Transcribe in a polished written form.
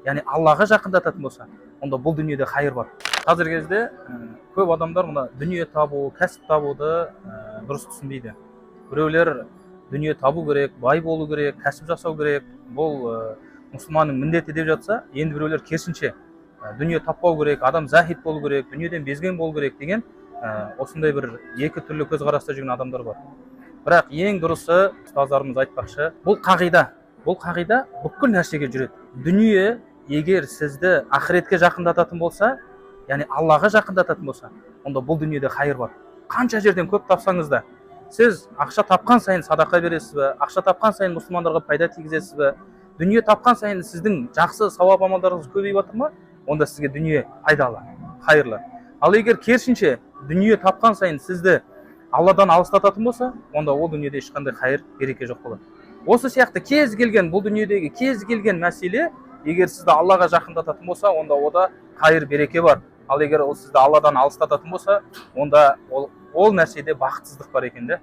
яғни Аллаға жақындататын болса, онда бұл дүниеде қайыр бар. Қазіргі кезде көп адамдар мына дүние табу, кәсіп табуды дұрыс түсінбейді. Біреулер дүние табу керек, бай болу керек, кәсіп жасау керек, бұл мұсылманның міндеті деп жатса, енді біреулер керісінше дүние таппау керек, адам захид болу керек, дүниеден безген болу керек деген осындай бір екі түрлі көзқараста жүрген адамдар бар. Бірақ ең дұрысы, ұстаздарымыз айтпақшы, бұл қағида бүкіл нәрсеге жүреді. Дүние егер сізді ақыретке жақындататын болса, яғни Аллаға жақындататын болса, онда бұл дүниеде қайыр бар. Қанша жерден көп тапсаңыз да, сіз ақша тапқан сайын садақа бересіз бе, ақша тапқан сайын мұсылмандарға пайда тигізесіз бе, дүние тапқан сайын сіздің жақсы сауап амалдарыңыз көбейіп жатыр ма, онда сізге дүние пайдалы, қайырлы. Ал егер керісінше дүние тапқан сайын сізді Алладан алыстататын болса, онда ол дүниеде ешқандай қайыр, береке жоқ болады. Осы сияқты кез келген бұл дүниедегі кез келген мәселе, егер сізді Аллаға жақындататын болса, онда ода қайыр, береке бар. Ал егер ол сізді Алладан алыстататын болса, онда ол нәрседе бақытсыздық бар екен де.